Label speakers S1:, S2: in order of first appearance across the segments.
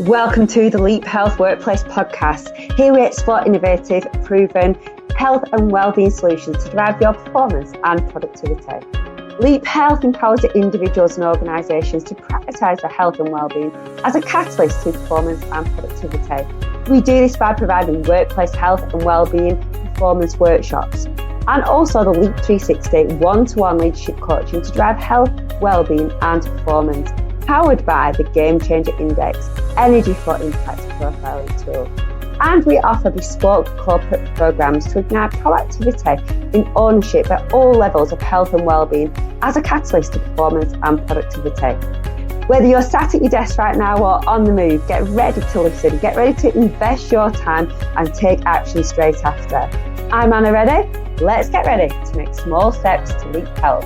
S1: Welcome to the Leap Health Workplace Podcast. Here we explore innovative, proven health and wellbeing solutions to drive your performance and productivity. Leap Health empowers individuals and organisations to prioritise their health and wellbeing as a catalyst to performance and productivity. We do this by providing workplace health and wellbeing performance workshops and also the Leap 360 one-to-one leadership coaching to drive health, wellbeing and performance, powered by the Game Changer Index Energy for Impact profiling tool. And we offer bespoke corporate programs to ignite proactivity in ownership at all levels of health and wellbeing as a catalyst to performance and productivity. Whether you're sat at your desk right now or on the move, get ready to listen, get ready to invest your time and take action straight after. I'm Anna Reddy. Let's get ready to make small steps to leap health.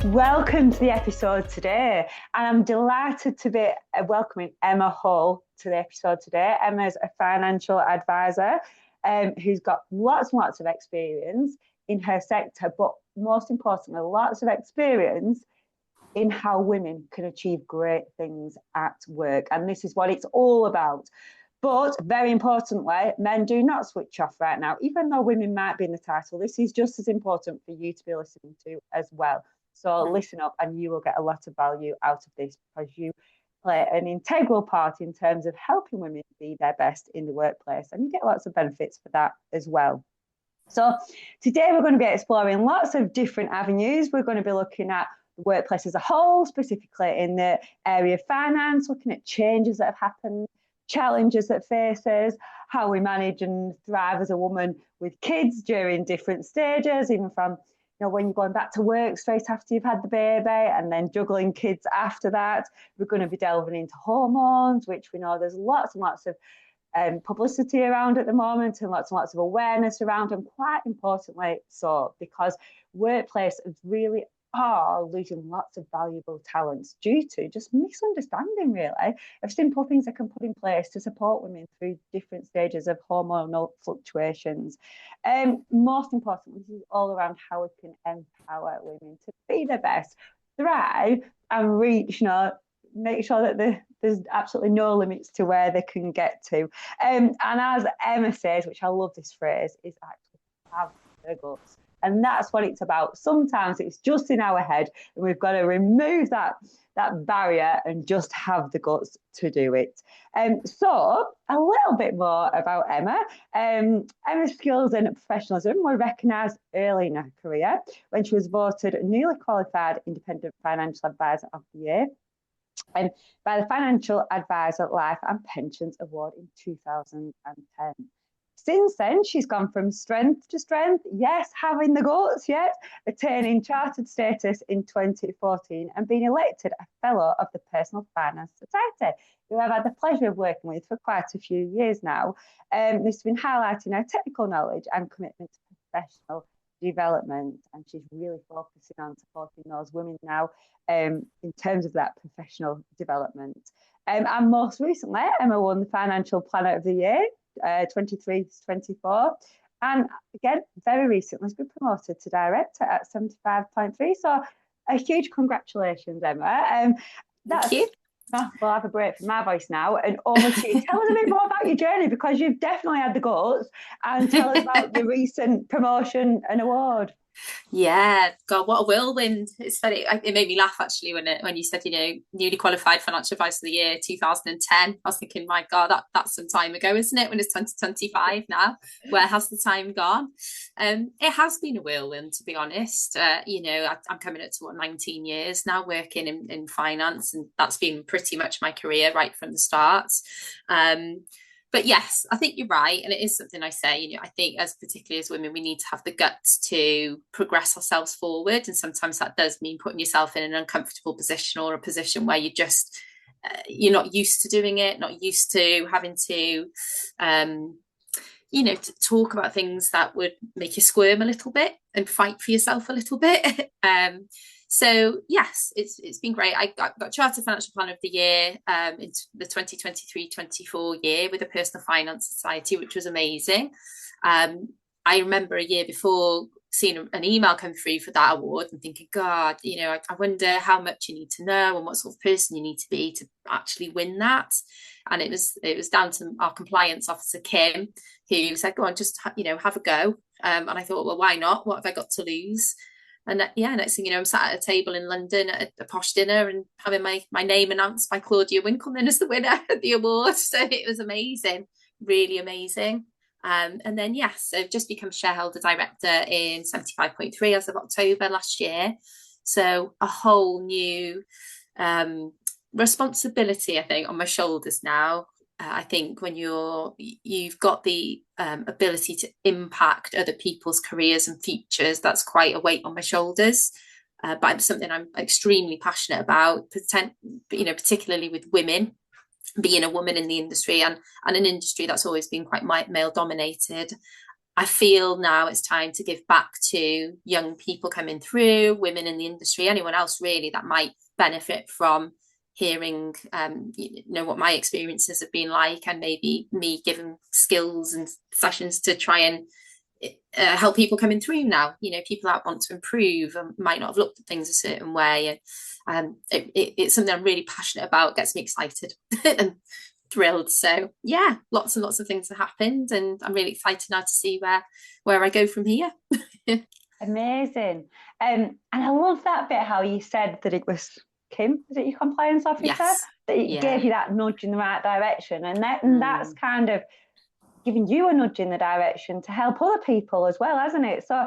S1: Welcome to the episode today, and I'm delighted to be welcoming Emma Hall to the episode today. Emma's a financial advisor who's got lots and lots of experience in her sector, but most importantly, lots of experience in how women can achieve great things at work. And this is what it's all about. But very importantly, men do not switch off right now. Even though women might be in the title, this is just as important for you to be listening to as well. So listen up and you will get a lot of value out of this because you play an integral part in terms of helping women be their best in the workplace, and you get lots of benefits for that as well. So today we're going to be exploring lots of different avenues. We're going to be looking at the workplace as a whole, specifically in the area of finance, looking at changes that have happened, challenges that faces, how we manage and thrive as a woman with kids during different stages, even from when you're going back to work straight after you've had the baby and then juggling kids after that. We're going to be delving into hormones, which we know there's lots and lots of publicity around at the moment and lots of awareness around, and quite importantly so, because workplaces really are losing lots of valuable talents due to just misunderstanding, really, of simple things that can put in place to support women through different stages of hormonal fluctuations. Most importantly, this is all around how we can empower women to be their best, thrive, and reach, make sure that there's absolutely no limits to where they can get to. And as Emma says, which I love this phrase, is actually have the guts. And that's what it's about. Sometimes it's just in our head, and we've got to remove that barrier and just have the guts to do it. So a little bit more about Emma. Emma's skills in professionalism were recognised early in her career when she was voted newly qualified independent financial advisor of the year by the Financial Advisor Life and Pensions Award in 2010. Since then, she's gone from strength to strength, yes, having the guts, yet attaining chartered status in 2014 and being elected a Fellow of the Personal Finance Society, who I've had the pleasure of working with for quite a few years now. This has been highlighting her technical knowledge and commitment to professional development, and she's really focusing on supporting those women now in terms of that professional development. And most recently, Emma won the Financial Planner of the Year 23-24, and again very recently has been promoted to director at 75.3. So a huge congratulations, Emma.
S2: Thank you.
S1: We'll have a break from my voice now and over to you. Tell us a bit more about your journey, because you've definitely had the guts, and tell us about your recent promotion and award.
S2: Yeah, God, what a whirlwind. It's funny. It made me laugh actually when you said, newly qualified financial advisor of the year 2010. I was thinking, my God, that's some time ago, isn't it? When it's 2025 now, where has the time gone? It has been a whirlwind, to be honest. I'm coming up to 19 years now working in finance, and that's been pretty much my career right from the start. But yes, I think you're right. And it is something I say, I think particularly as women, we need to have the guts to progress ourselves forward. And sometimes that does mean putting yourself in an uncomfortable position, or a position where you're not used to doing it, not used to having to, to talk about things that would make you squirm a little bit and fight for yourself a little bit. So yes, it's been great. I got Chartered Financial Planner of the Year in the 2023-24 year with the Personal Finance Society, which was amazing. I remember a year before seeing an email come through for that award and thinking, God, I wonder how much you need to know and what sort of person you need to be to actually win that. And it was down to our compliance officer, Kim, who said, go on, just, have a go. And I thought, well, why not? What have I got to lose? And next thing you know, I'm sat at a table in London at a posh dinner and having my name announced by Claudia Winkleman as the winner of the award. So it was amazing, really amazing. And then, yes, I've just become shareholder director in 75.3 as of October last year. So a whole new responsibility, I think, on my shoulders now. I think when you've got the ability to impact other people's careers and futures, that's quite a weight on my shoulders. But it's something I'm extremely passionate about, particularly with women, being a woman in the industry and an industry that's always been quite male dominated. I feel now it's time to give back to young people coming through, women in the industry, anyone else really that might benefit from hearing what my experiences have been like, and maybe me giving skills and sessions to try and help people coming through now, people that want to improve and might not have looked at things a certain way. And it's something I'm really passionate about, gets me excited and thrilled. So yeah, lots and lots of things have happened, and I'm really excited now to see where I go from here.
S1: Amazing. And I love that bit how you said that it was Kim, is it your compliance officer?
S2: Yes.
S1: That it gave you that nudge in the right direction. And that's kind of giving you a nudge in the direction to help other people as well, hasn't it? So,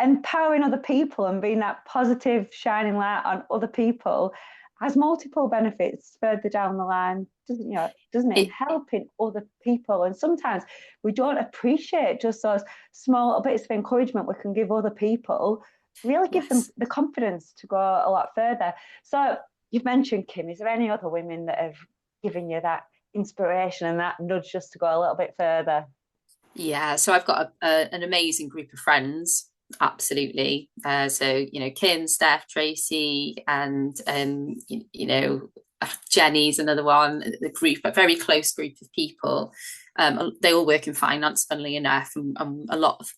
S1: empowering other people and being that positive shining light on other people has multiple benefits further down the line, doesn't it? Helping other people. And sometimes we don't appreciate just those small little bits of encouragement we can give other people, really give them the confidence to go a lot further. So you've mentioned Kim. Is there any other women that have given you that inspiration and that nudge just to go a little bit further?
S2: Yeah, so I've got an amazing group of friends, absolutely. So Kim, Steph, Tracy, and Jenny's another one. The group, a very close group of people. They all work in finance, funnily enough, and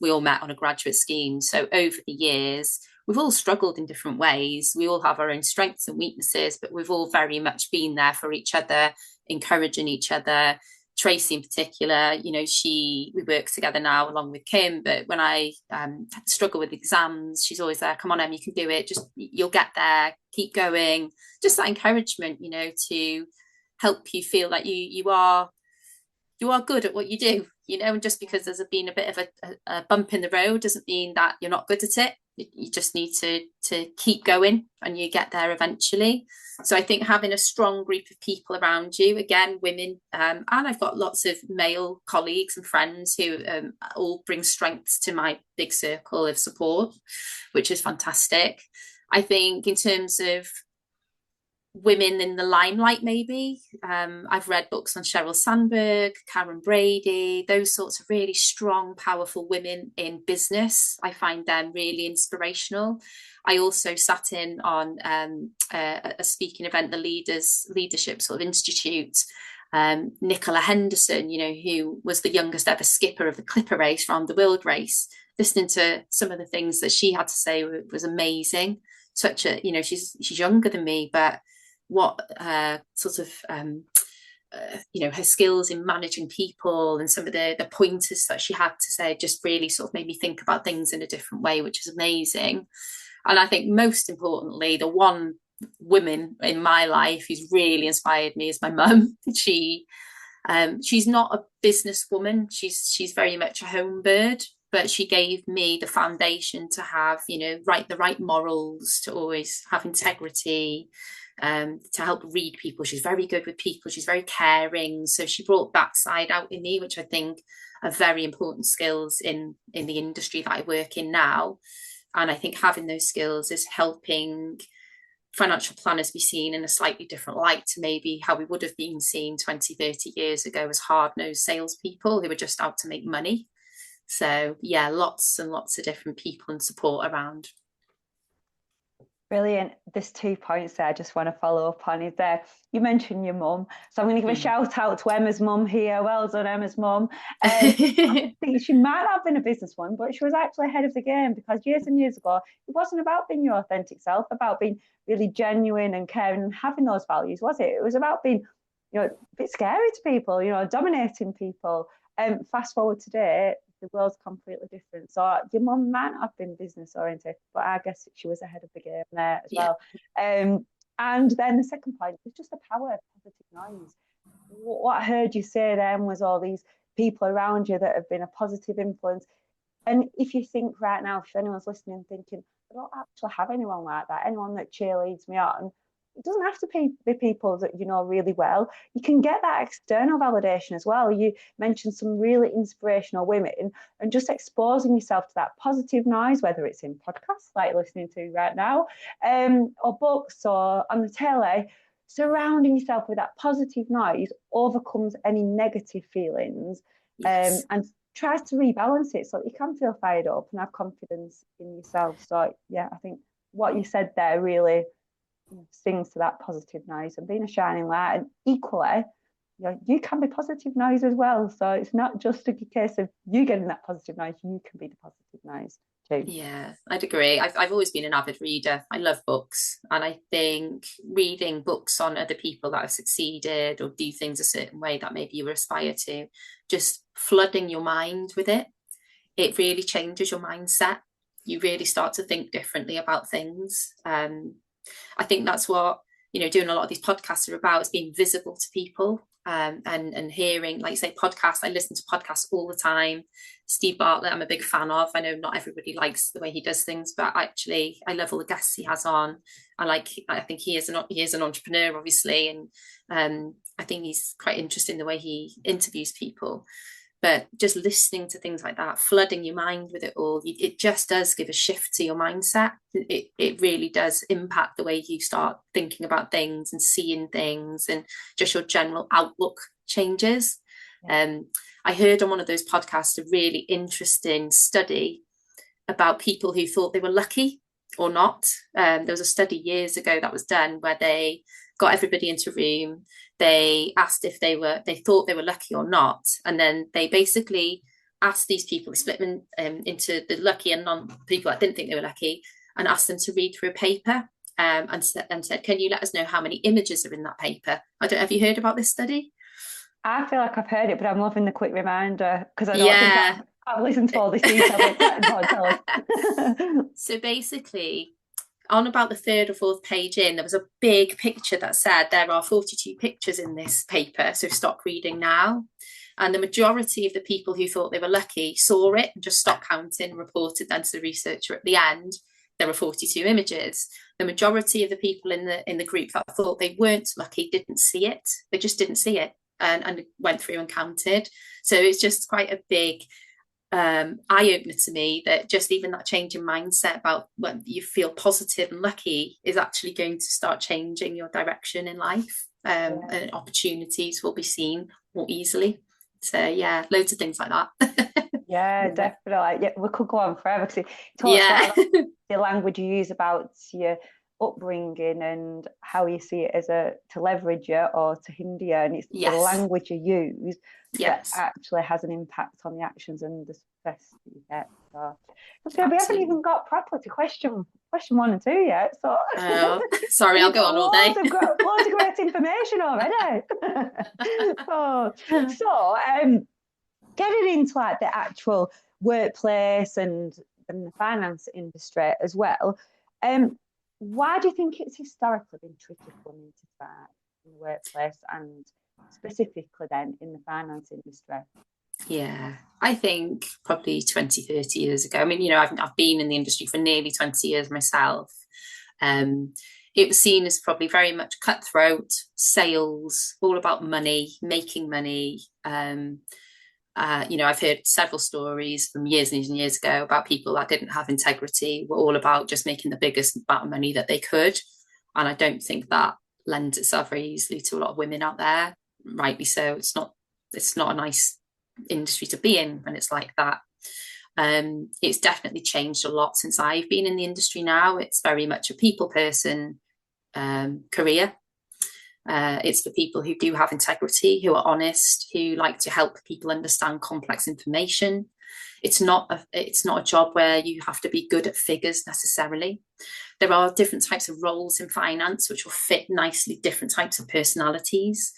S2: we all met on a graduate scheme. So over the years, we've all struggled in different ways. We all have our own strengths and weaknesses, but we've all very much been there for each other, encouraging each other. Tracy in particular, we work together now along with Kim, but when I struggle with exams, she's always there. Come on, Em, you can do it. Just, you'll get there. Keep going. Just that encouragement, to help you feel like you are good at what you do, and just because there's been a bit of a bump in the road doesn't mean that you're not good at it. You just need to keep going, and you get there eventually. So I think having a strong group of people around you, again, women, and I've got lots of male colleagues and friends who all bring strengths to my big circle of support, which is fantastic. I think in terms of women in the limelight, maybe I've read books on Sheryl Sandberg, Karen Brady, those sorts of really strong, powerful women in business. I find them really inspirational. I also sat in on a speaking event, the Leadership sort of Institute. Nicola Henderson, who was the youngest ever skipper of the Clipper race, from the World race. Listening to some of the things that she had to say was amazing. Such a, she's younger than me, but what sort of her skills in managing people and some of the pointers that she had to say just really sort of made me think about things in a different way, which is amazing. And I think most importantly, the one woman in my life who's really inspired me is my mum. She's not a businesswoman. She's very much a home bird, but she gave me the foundation to have, the right morals, to always have integrity, to help read people. She's very good with people. She's very caring. So she brought that side out in me, which I think are very important skills in the industry that I work in now. And I think having those skills is helping financial planners be seen in a slightly different light to maybe how we would have been seen 20, 30 years ago as hard-nosed salespeople who were just out to make money. So yeah, lots and lots of different people and support around.
S1: Brilliant. There's 2 points there I just want to follow up on. Is there, you mentioned your mum, so I'm going to give a shout out to Emma's mum here. Well done, Emma's mum. I think she might not have been a businesswoman, but she was actually ahead of the game, because years and years ago, it wasn't about being your authentic self, about being really genuine and caring and having those values, was it? It was about being, a bit scary to people, dominating people. Fast forward today, the world's completely different. So your mum might not have been business oriented, but I guess she was ahead of the game there as well. And then the second point is just the power of positive noise. What I heard you say then was all these people around you that have been a positive influence. And if you think right now, if anyone's listening thinking, I don't actually have anyone like that, anyone that cheerleads me on, it doesn't have to be people that you know really well. You can get that external validation as well. You mentioned some really inspirational women, and just exposing yourself to that positive noise, whether it's in podcasts like you're listening to right now, or books or on the telly, surrounding yourself with that positive noise overcomes any negative feelings. And tries to rebalance it so that you can feel fired up and have confidence in yourself. So yeah, I think what you said there really sings to that positive noise and being a shining light. And equally, you can be positive noise as well. So it's not just a case of you getting that positive noise, you can be the positive noise too.
S2: Yeah, I'd agree. I've always been an avid reader. I love books, and I think reading books on other people that have succeeded or do things a certain way that maybe you aspire to, just flooding your mind with it really changes your mindset. You really start to think differently about things. I think that's what doing a lot of these podcasts are about, is being visible to people, and hearing, like you say, podcasts. I listen to podcasts all the time. Steve Bartlett, I'm a big fan of. I know not everybody likes the way he does things, but actually I love all the guests he has on. I think he is an entrepreneur, obviously, and I think he's quite interesting the way he interviews people. But just listening to things like that, flooding your mind with it all, it just does give a shift to your mindset. It really does impact the way you start thinking about things and seeing things, and just your general outlook changes. I heard on one of those podcasts a really interesting study about people who thought they were lucky or not. There was a study years ago that was done where they got everybody into a room. They asked if they thought they were lucky or not, and then they basically asked these people, split them into the lucky and non people that didn't think they were lucky, and asked them to read through a paper, and said, "Can you let us know how many images are in that paper?" Have you heard about this study?
S1: I feel like I've heard it, but I'm loving the quick reminder, because I don't think I've listened to all this detail.
S2: So basically, on about the third or fourth page in, there was a big picture that said there are 42 pictures in this paper, so stop reading now. And the majority of the people who thought they were lucky saw it and just stopped counting, reported then to the researcher at the end there were 42 images. The majority of the people in the group that thought they weren't lucky didn't see it. They just didn't see it, and went through and counted. So it's just quite a big eye-opener to me, that just even that change in mindset about when you feel positive and lucky is actually going to start changing your direction in life, and opportunities will be seen more easily. So yeah, loads of things like that.
S1: Yeah, definitely. Yeah, we could go on forever, because it talks about the language you use about your upbringing and how you see it as to leverage you or to hinder you, and it's the language you use that actually has an impact on the actions and the success that you get. So we haven't even got properly to question 1 and 2 yet. So
S2: sorry, I'll go on all day.
S1: Loads of great information already. So getting into like the actual workplace and the finance industry as well. Why do you think it's historically been tricky for women to thrive in the workplace, and specifically then in the finance industry?
S2: Yeah, I think probably 20, 30 years ago. I mean, I've been in the industry for nearly 20 years myself. It was seen as probably very much cutthroat, sales, all about money, making money. I've heard several stories from years and years and years ago about people that didn't have integrity, were all about just making the biggest amount of money that they could. And I don't think that lends itself very easily to a lot of women out there, rightly so. It's not a nice industry to be in when it's like that. It's definitely changed a lot since I've been in the industry now. It's very much a people person career. It's for people who do have integrity, who are honest, who like to help people understand complex information. It's not a job where you have to be good at figures necessarily. There are different types of roles in finance which will fit nicely different types of personalities.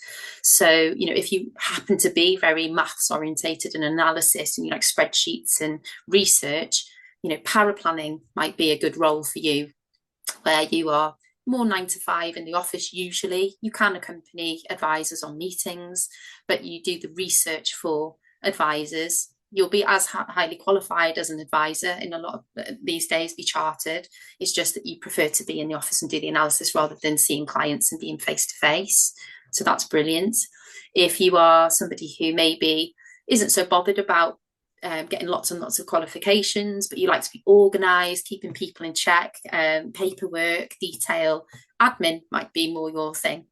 S2: So, if you happen to be very maths orientated and analysis and you like spreadsheets and research, paraplanning might be a good role for you, where you are more 9 to 5 in the office. Usually you can accompany advisors on meetings, but you do the research for advisors. You'll be as highly qualified as an advisor in a lot of these days, be chartered. It's just that you prefer to be in the office and do the analysis rather than seeing clients and being face to face. So that's brilliant. If you are somebody who maybe isn't so bothered about getting lots and lots of qualifications, but you like to be organised, keeping people in check, paperwork, detail, admin might be more your thing.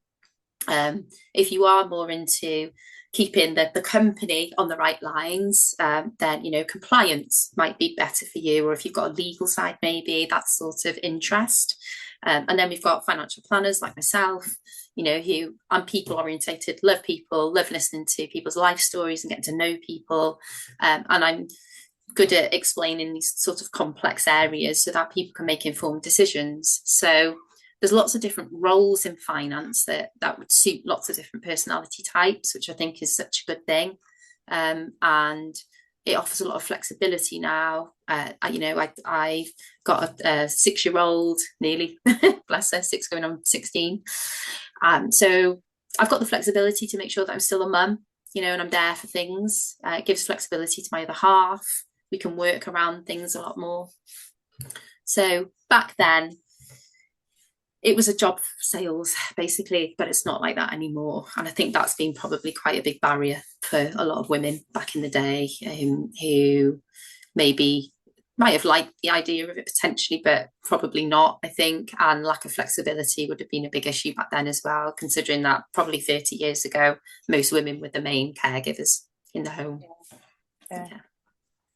S2: If you are more into keeping the company on the right lines, then compliance might be better for you. Or if you've got a legal side, maybe that sort of interest. And then we've got financial planners like myself, who I'm people orientated, love people, love listening to people's life stories and getting to know people. And I'm good at explaining these sort of complex areas so that people can make informed decisions. So there's lots of different roles in finance that would suit lots of different personality types, which I think is such a good thing. And it offers a lot of flexibility now. I've got a 6-year-old, nearly, bless her, 6 going on 16. So I've got the flexibility to make sure that I'm still a mum, and I'm there for things. It gives flexibility to my other half. We can work around things a lot more. So back then, it was a job for sales, basically, but it's not like that anymore. And I think that's been probably quite a big barrier for a lot of women back in the day, who maybe might have liked the idea of it potentially, but probably not, I think. And lack of flexibility would have been a big issue back then as well, considering that probably 30 years ago, most women were the main caregivers in the home.
S1: Yeah.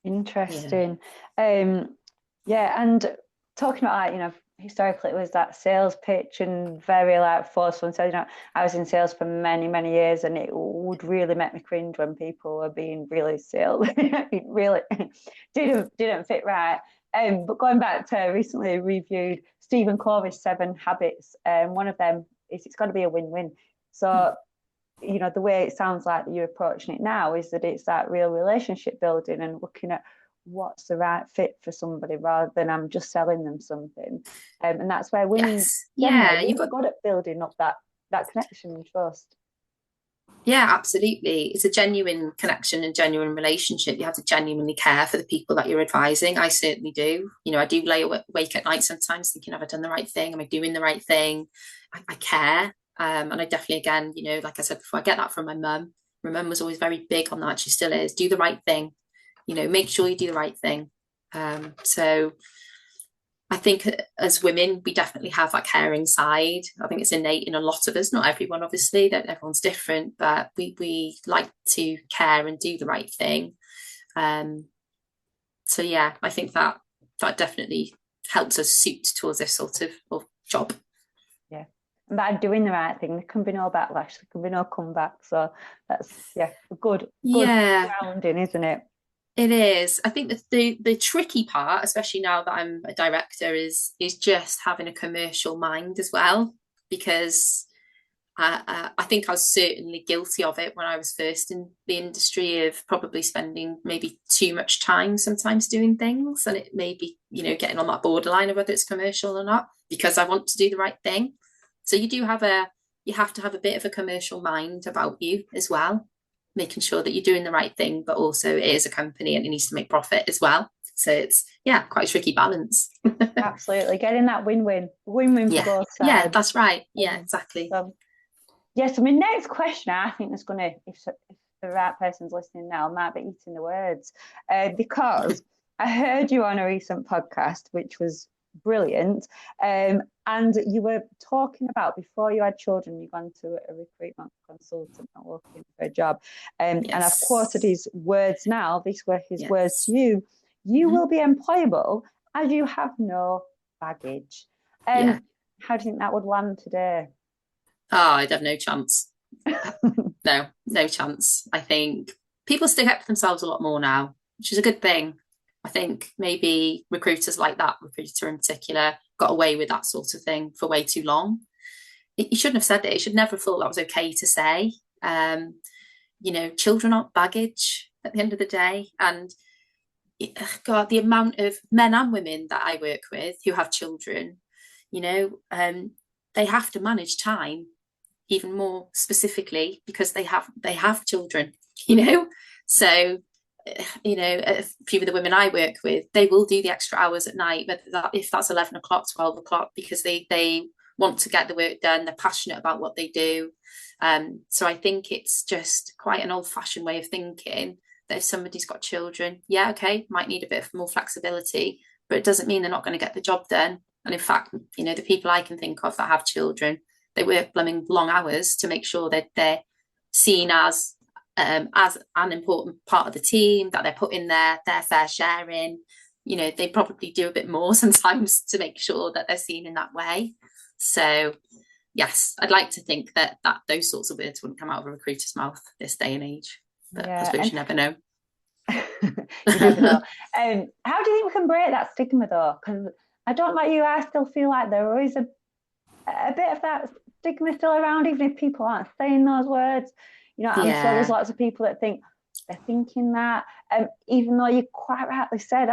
S1: Interesting. Yeah. And talking about, historically it was that sales pitch and very forceful. And so, I was in sales for many, many years, and it would really make me cringe when people were being really sales. It really didn't fit right. But going back to recently reviewed Stephen Covey's 7 habits, one of them is it's got to be a win-win. So, the way it sounds like you're approaching it now is that it's that real relationship building and looking at what's the right fit for somebody rather than I'm just selling them something. And that's where women, you've got good at building up that connection and trust.
S2: Yeah, absolutely. It's a genuine connection and genuine relationship. You have to genuinely care for the people that you're advising. I certainly do. I do lay awake at night sometimes thinking, have I done the right thing? Am I doing the right thing? I care. And I definitely, again, like I said before, I get that from my mum. My mum was always very big on that. She still is. Do the right thing. Make sure you do the right thing. So I think as women, we definitely have that caring side. I think it's innate in a lot of us, not everyone, obviously, that everyone's different, but we like to care and do the right thing. So yeah, I think that definitely helps us suit towards this sort of job.
S1: Yeah. And by doing the right thing, there can be no backlash, there can be no comeback. So that's a good grounding, isn't it?
S2: It is. I think that the tricky part, especially now that I'm a director, is just having a commercial mind as well, because I think I was certainly guilty of it when I was first in the industry, of probably spending maybe too much time sometimes doing things, and it may be, getting on that borderline of whether it's commercial or not, because I want to do the right thing. So you have to have a bit of a commercial mind about you as well, making sure that you're doing the right thing, but also it is a company and it needs to make profit as well. So it's quite a tricky balance.
S1: Absolutely, getting that win-win for both sides.
S2: Yeah, that's right. Yeah, exactly.
S1: So my next question, I think is going to, if the right person's listening now, might be eating the words, because I heard you on a recent podcast, which was brilliant, and you were talking about, before you had children, you'd gone to a recruitment consultant and looking for a job, and I've quoted his words now. These were his words to you. You will be employable as you have no baggage.
S2: Yeah.
S1: How do you think that would land today?
S2: Oh, I'd have no chance. No chance. I think people stick up for themselves a lot more now, which is a good thing. I think maybe recruiters like that recruiter in particular got away with that sort of thing for way too long. You shouldn't have said it. You should never have thought that was okay to say. Children aren't baggage at the end of the day. And God, the amount of men and women that I work with who have children, they have to manage time even more specifically because they have children, So, a few of the women I work with, they will do the extra hours at night, but if that's 11 o'clock, 12 o'clock, because they want to get the work done, they're passionate about what they do. So I think it's just quite an old-fashioned way of thinking that if somebody's got children, yeah, okay, might need a bit more flexibility, but it doesn't mean they're not going to get the job done. And in fact, the people I can think of that have children, they work blooming long hours to make sure that they're seen as an important part of the team, that they're putting their fair share in. They probably do a bit more sometimes to make sure that they're seen in that way. So yes, I'd like to think that those sorts of words wouldn't come out of a recruiter's mouth this day and age. But I suppose you never know.
S1: You never know. How do you think we can break that stigma though? Because I don't know about you, I still feel like there is a bit of that stigma still around, even if people aren't saying those words. I'm sure there's lots of people that think they're thinking that. Even though you quite rightly said,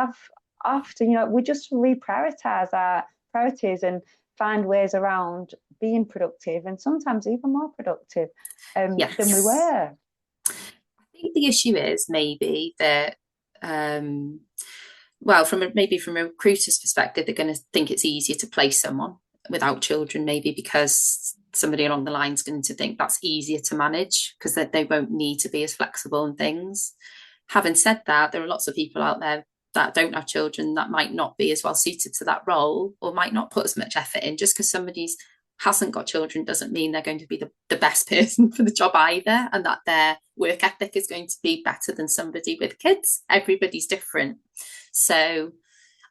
S1: often, we just reprioritize our priorities and find ways around being productive and sometimes even more productive than we were.
S2: I think the issue is maybe that, from a recruiter's perspective, they're going to think it's easier to place someone without children, maybe because somebody along the line is going to think that's easier to manage because they won't need to be as flexible and things. Having said that, there are lots of people out there that don't have children that might not be as well suited to that role or might not put as much effort in. Just because somebody's hasn't got children doesn't mean they're going to be the best person for the job either, and that their work ethic is going to be better than somebody with kids. Everybody's different. So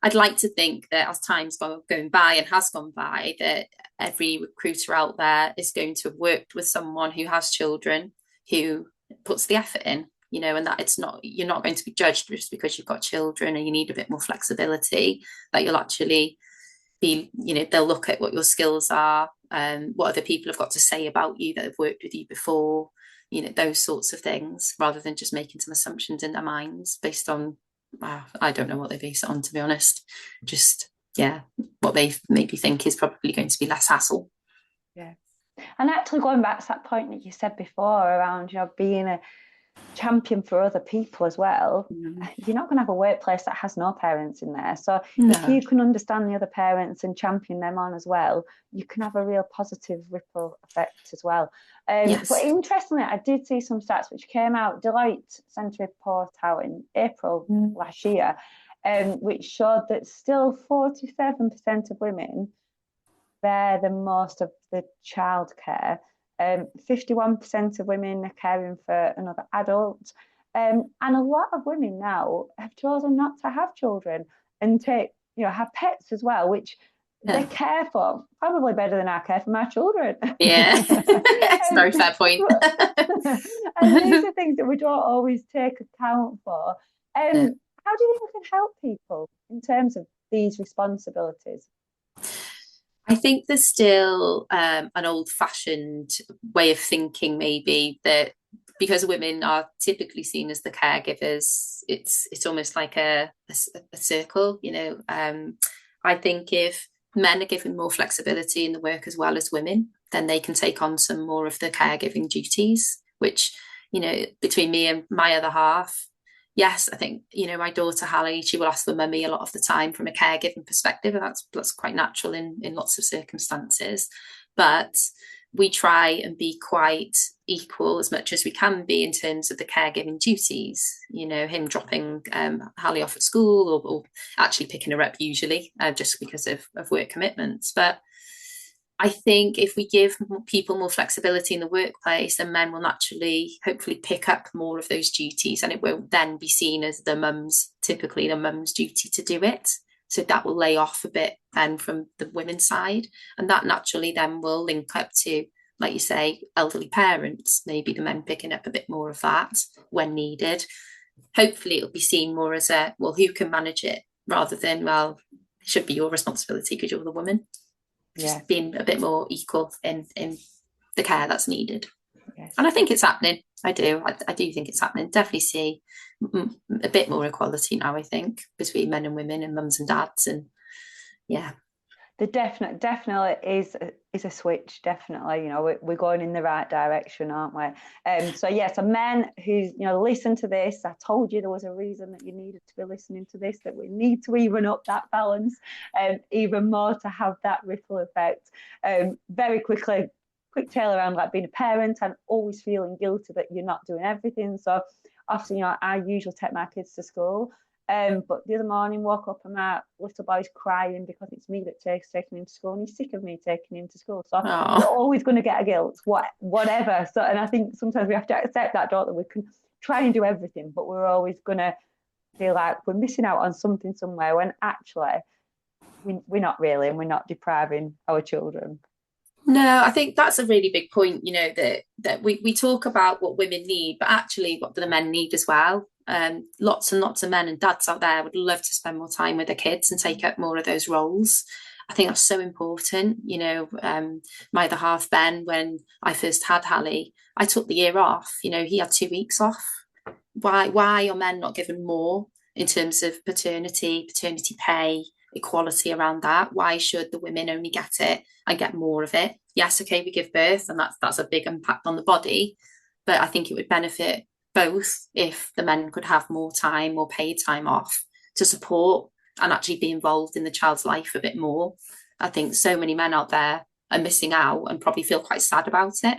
S2: I'd like to think that as time's going by and has gone by, that every recruiter out there is going to have worked with someone who has children, who puts the effort in, and that you're not going to be judged just because you've got children and you need a bit more flexibility, that you'll actually be, they'll look at what your skills are, what other people have got to say about you that have worked with you before, those sorts of things, rather than just making some assumptions in their minds based on, I don't know what they base it on, to be honest. Just, what they maybe think is probably going to be less hassle.
S1: Yeah. And actually going back to that point that you said before around, being a champion for other people as well, you're not going to have a workplace that has no parents in there. So if you can understand the other parents and champion them on as well, you can have a real positive ripple effect as well. But interestingly, I did see some stats which came out, Deloitte sent a report out in April last year, which showed that still 47% of women bear the most of the childcare. 51% of women are caring for another adult. And a lot of women now have chosen not to have children and have pets as well, which they care for probably better than I care for my children.
S2: Yeah, it's a very fair point.
S1: And these are things that we don't always take account for. How do you think we can help people in terms of these responsibilities?
S2: I think there's still an old-fashioned way of thinking, maybe, that because women are typically seen as the caregivers, it's almost like a circle. I think if men are given more flexibility in the work as well as women, then they can take on some more of the caregiving duties, which, between me and my other half, yes, I think, my daughter Hallie, she will ask for mummy a lot of the time from a caregiving perspective, and that's quite natural in lots of circumstances. But we try and be quite equal as much as we can be in terms of the caregiving duties. Him dropping Hallie off at school or actually picking her up usually, just because of work commitments. But I think if we give people more flexibility in the workplace, then men will naturally, hopefully, pick up more of those duties, and it won't then be seen as typically the mum's duty to do it. So that will lay off a bit then from the women's side, and that naturally then will link up to, like you say, elderly parents. Maybe the men picking up a bit more of that when needed. Hopefully, it'll be seen more as a, well, who can manage it, rather than, well, it should be your responsibility because you're the woman. Just being a bit more equal in the care that's needed. Yes. And I think it's happening. I do think it's happening. Definitely see a bit more equality now, I think, between men and women and mums and dads. And yeah,
S1: there definitely is a switch. Definitely, we're going in the right direction, aren't we? So men who listen to this, I told you there was a reason that you needed to be listening to this, that we need to even up that balance even more to have that ripple effect. Very quickly, quick tale around like being a parent and always feeling guilty that you're not doing everything. So often, I usually take my kids to school. But the other morning, woke up and my little boy's crying because it's me that taking him to school, and he's sick of me taking him to school. So you're always going to get a guilt, whatever. So, and I think sometimes we have to accept that, don't we? We can try and do everything, but we're always going to feel like we're missing out on something somewhere, when actually we're not really, and we're not depriving our children.
S2: No, I think that's a really big point, that we talk about what women need, but actually what do the men need as well. Lots and lots of men and dads out there would love to spend more time with their kids and take up more of those roles. I think that's so important. My other half, Ben, when I first had Hallie, I took the year off. He had 2 weeks off. Why are men not given more in terms of paternity pay, equality around that? Why should the women only get it and get more of it? Yes, okay, we give birth, and that's a big impact on the body, but I think it would benefit both if the men could have more time, more paid time off to support and actually be involved in the child's life a bit more. I think so many men out there are missing out and probably feel quite sad about it.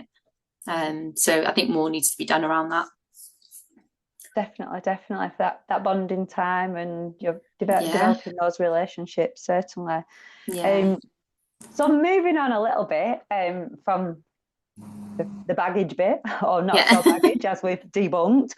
S2: So I think more needs to be done around that.
S1: Definitely for that bonding time, and you're developing those relationships, certainly. So moving on a little bit from the baggage bit, or not so baggage, as we've debunked.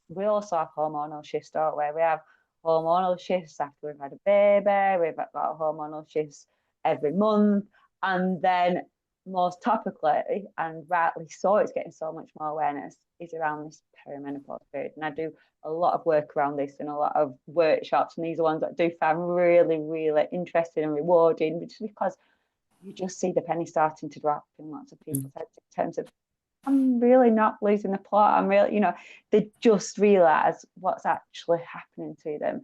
S1: We also have hormonal shifts, don't we? We have hormonal shifts after we've had a baby. We've got hormonal shifts every month, and then most topically, and rightly so, it's getting so much more awareness, is around this perimenopause period. And I do a lot of work around this and a lot of workshops, and these are ones that I do find really, really interesting and rewarding, just because you just see the penny starting to drop in lots of people's heads in terms of, I'm really not losing the plot. I'm really, they just realise what's actually happening to them.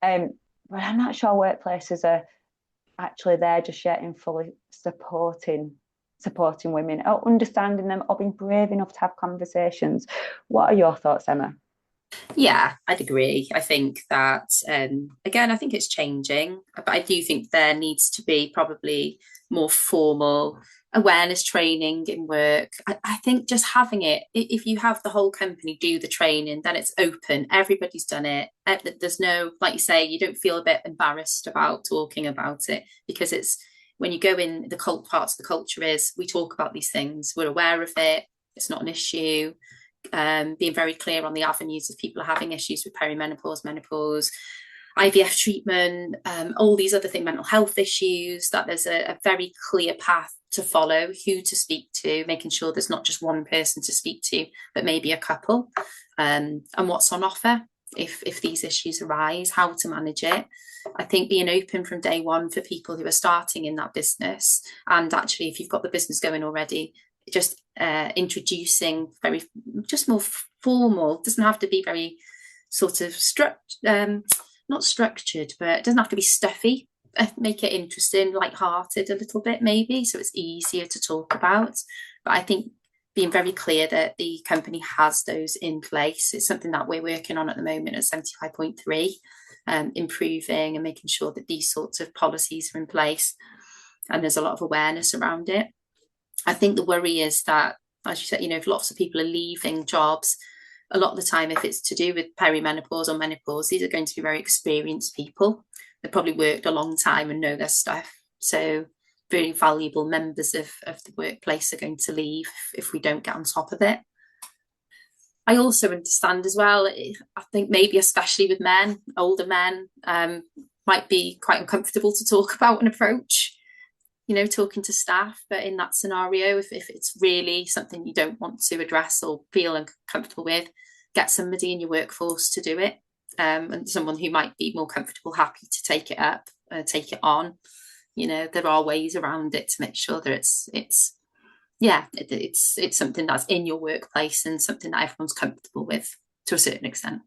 S1: But I'm not sure workplaces are actually there just yet in fully supporting women, or understanding them, or being brave enough to have conversations. What are your thoughts, Emma?
S2: Yeah, I'd agree. I think that, again, I think it's changing, but I do think there needs to be probably more formal awareness training in work. I think just having it, if you have the whole company do the training, then it's open, everybody's done it. There's no, like you say, you don't feel a bit embarrassed about talking about it, because it's, when you go in, the cult parts of the culture is, we talk about these things, we're aware of it, it's not an issue. Being very clear on the avenues if people are having issues with perimenopause, menopause, IVF treatment, all these other things, mental health issues, that there's a very clear path to follow, who to speak to, making sure there's not just one person to speak to, but maybe a couple, and what's on offer if these issues arise, how to manage it. I think being open from day one for people who are starting in that business, and actually if you've got the business going already, just introducing very, just more formal, doesn't have to be very sort of not structured, but it doesn't have to be stuffy. Make it interesting, light-hearted a little bit maybe, so it's easier to talk about. But I think being very clear that the company has those in place is something that we're working on at the moment at 75.3, improving and making sure that these sorts of policies are in place, and there's a lot of awareness around it. I think the worry is that, as you said, if lots of people are leaving jobs, a lot of the time, if it's to do with perimenopause or menopause, these are going to be very experienced people. They've probably worked a long time and know their stuff. So very valuable members of the workplace are going to leave if we don't get on top of it. I also understand as well, I think maybe especially with men, older men, might be quite uncomfortable to talk about an approach, talking to staff. But in that scenario, if it's really something you don't want to address or feel uncomfortable with, get somebody in your workforce to do it, and someone who might be more comfortable, happy to take it up, take it on. There are ways around it to make sure that it's something that's in your workplace and something that everyone's comfortable with to a certain extent.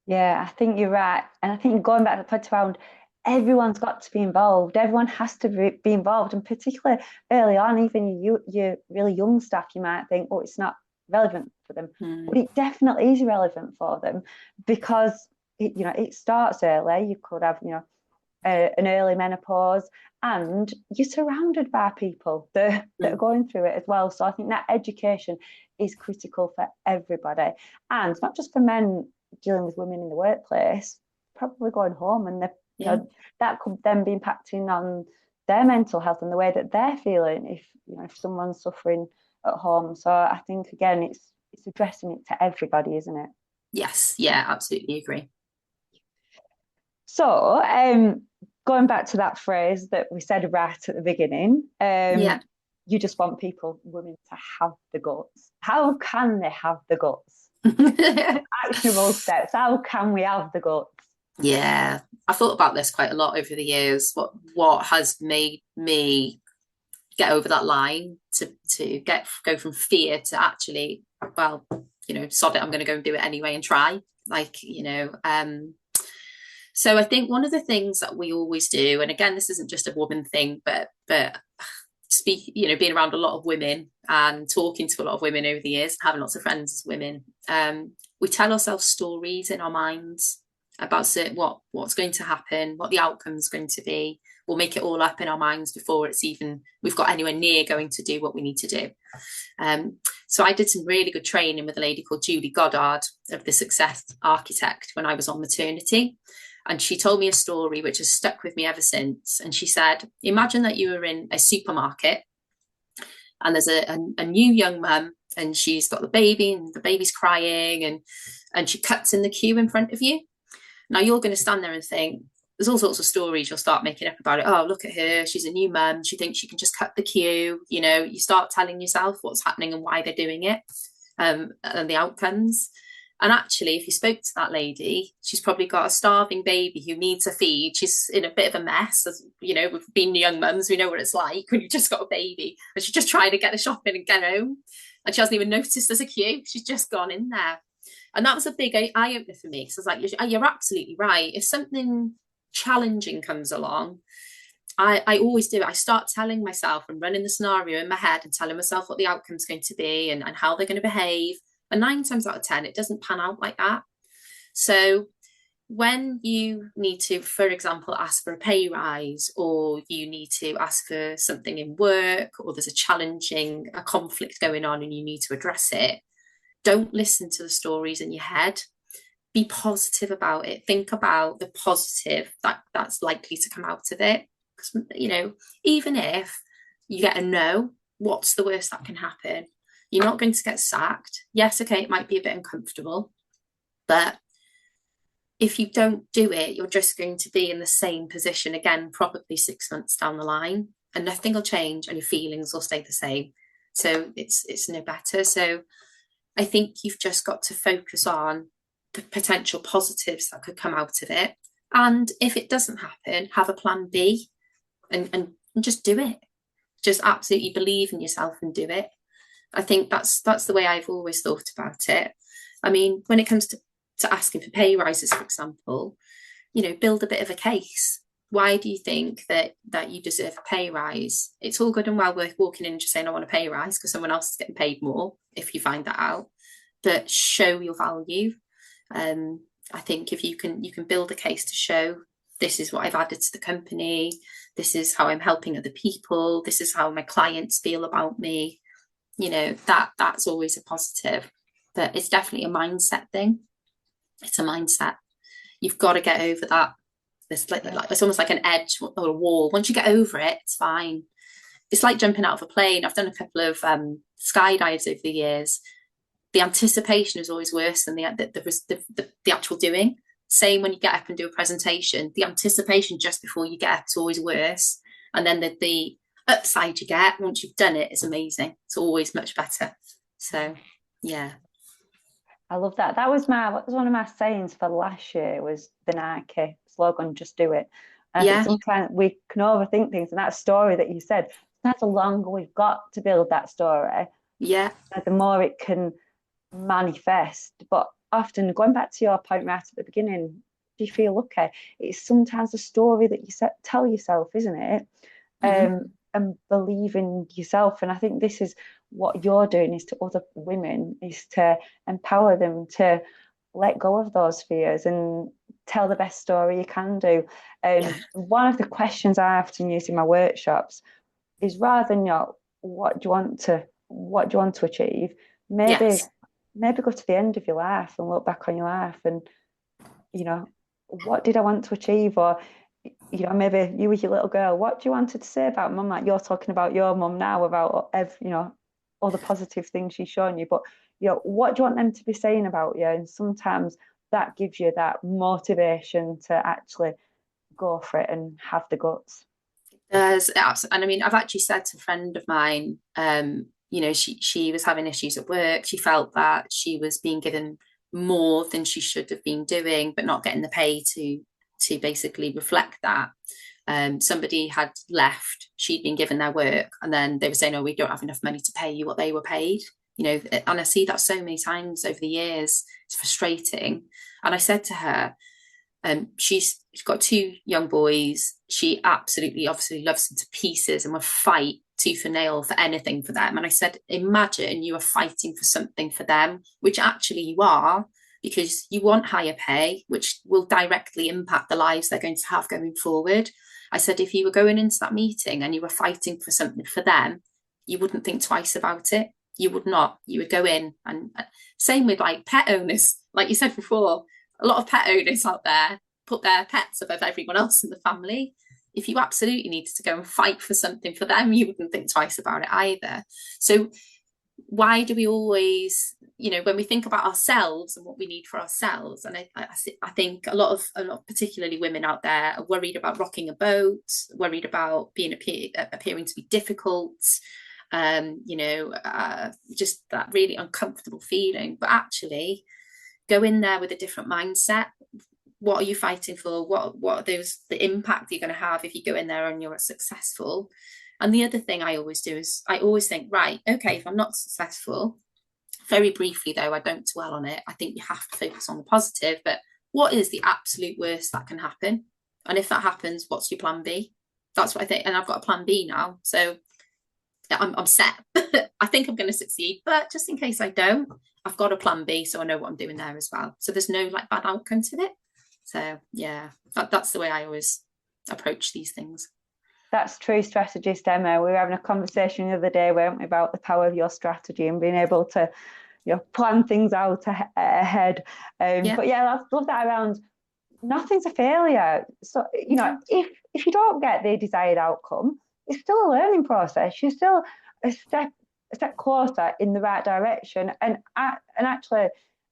S1: Yeah, I think you're right. And I think going back to the point around, everyone's got to be involved. Everyone has to be involved. And particularly early on, even your really young staff, you might think, oh, it's not relevant for them. But it definitely is relevant for them, because it starts early. You could have, an early menopause, and you're surrounded by people that are going through it as well. So I think that education is critical for everybody, and not just for men dealing with women in the workplace, probably going home, and that could then be impacting on their mental health and the way that they're feeling if someone's suffering at home. So I think, again, it's addressing it to everybody, isn't it?
S2: Yes, yeah, absolutely agree.
S1: So going back to that phrase that we said right at the beginning, you just want women to have the guts. How can they have the guts? Actionable steps. How can we have the guts?
S2: Yeah, I've thought about this quite a lot over the years. What has made me get over that line to go from fear to actually, well, sod it, I'm going to go and do it anyway and try. So I think one of the things that we always do, and again, this isn't just a woman thing, but being around a lot of women and talking to a lot of women over the years, having lots of friends as women, we tell ourselves stories in our minds about what's going to happen, what the outcome's going to be. We'll make it all up in our minds before we've got anywhere near going to do what we need to do. So I did some really good training with a lady called Julie Goddard of the Success Architect when I was on maternity. And she told me a story which has stuck with me ever since. And she said, imagine that you were in a supermarket and there's a new young mum, and she's got the baby and the baby's crying, and she cuts in the queue in front of you. Now you're going to stand there and think, there's all sorts of stories you'll start making up about it. Oh, look at her, she's a new mum, she thinks she can just cut the queue. You start telling yourself what's happening and why they're doing it, and the outcomes. And actually, if you spoke to that lady, she's probably got a starving baby who needs a feed. She's in a bit of a mess. As we've been young mums, we know what it's like when you've just got a baby and she's just trying to get the shopping and get home, and she hasn't even noticed there's a queue. She's just gone in there. And that was a big eye opener for me. So I was like, you're absolutely right. If something challenging comes along, I always do it. I start telling myself and running the scenario in my head and telling myself what the outcome's going to be and how they're going to behave. And 9 times out of 10, it doesn't pan out like that. So when you need to, for example, ask for a pay rise, or you need to ask for something in work, or there's a conflict going on and you need to address it, don't listen to the stories in your head. Be positive about it. Think about the positive that's likely to come out of it. Because, even if you get a no, what's the worst that can happen? You're not going to get sacked. Yes, okay, it might be a bit uncomfortable, but if you don't do it, you're just going to be in the same position again, probably 6 months down the line, and nothing will change and your feelings will stay the same. So it's no better. So I think you've just got to focus on the potential positives that could come out of it. And if it doesn't happen, have a plan B and just do it. Just absolutely believe in yourself and do it. I think that's the way I've always thought about it. I mean, when it comes to asking for pay rises, for example, build a bit of a case. Why do you think that you deserve a pay rise? It's all good and well worth walking in and just saying, I want a pay rise because someone else is getting paid more, if you find that out. But show your value. I think if you can build a case to show, this is what I've added to the company, this is how I'm helping other people, this is how my clients feel about me, that's always a positive. But it's definitely a mindset thing. It's a mindset. You've got to get over There's like it's almost like an edge or a wall. Once you get over it, it's fine. It's like jumping out of a plane. I've done a couple of skydives over the years. The anticipation is always worse than the actual doing. Same when you get up and do a presentation, the anticipation just before you get up is always worse. And then the upside you get once you've done it is amazing. It's always much better. So, yeah.
S1: I love that. That was one of my sayings for last year was the Nike slogan, just do it. And I think sometimes we can overthink things, and that story that you said, that's the longer we've got to build that story.
S2: Yeah.
S1: The more it can manifest. But often, going back to your point right at the beginning, do you feel lucky? It's sometimes a story that you tell yourself, isn't it? And believe in yourself. And I think this is what you're doing, is to other women, is to empower them to let go of those fears and tell the best story you can do. One of the questions I often use in my workshops is, rather than what do you want to achieve, maybe go to the end of your life and look back on your life and, what did I want to achieve? Or maybe you with your little girl, what do you wanted to say about mum? Like you're talking about your mum now, about all the positive things she's shown you, but what do you want them to be saying about you? And sometimes that gives you that motivation to actually go for it and have the guts.
S2: And I mean, I've actually said to a friend of mine, she was having issues at work. She felt that she was being given more than she should have been doing, but not getting the pay to basically reflect that. Somebody had left, she'd been given their work, and then they were saying, oh, we don't have enough money to pay you what they were paid. And I see that so many times over the years. It's frustrating. And I said to her, she's got 2 young boys. She absolutely, obviously loves them to pieces and will fight tooth and nail for anything for them. And I said, imagine you are fighting for something for them, which actually you are, because you want higher pay, which will directly impact the lives they're going to have going forward. I said, if you were going into that meeting and you were fighting for something for them, you wouldn't think twice about it. You would not. You would go in. And same with like pet owners. Like you said before, a lot of pet owners out there put their pets above everyone else in the family. If you absolutely needed to go and fight for something for them, you wouldn't think twice about it either. So why do we always, when we think about ourselves and what we need for ourselves, and I think a lot of particularly women out there are worried about rocking a boat, worried about appearing to be difficult, just that really uncomfortable feeling. But actually, go in there with a different mindset. What are you fighting for? What are the impact you're going to have if you go in there and you're successful? And the other thing I always do is I always think, right, okay, if I'm not successful, very briefly though, I don't dwell on it. I think you have to focus on the positive, but what is the absolute worst that can happen? And if that happens, what's your plan B? That's what I think. And I've got a plan B now. So I'm set. I think I'm going to succeed, but just in case I don't, I've got a plan B, so I know what I'm doing there as well. So there's no like bad outcome to it. So yeah, that's the way I always approach these things.
S1: That's true strategist, Emma. We were having a conversation the other day, weren't we, about the power of your strategy and being able to plan things out ahead. But yeah, I love that around nothing's a failure. So if you don't get the desired outcome, it's still a learning process. You're still a step closer in the right direction. And actually,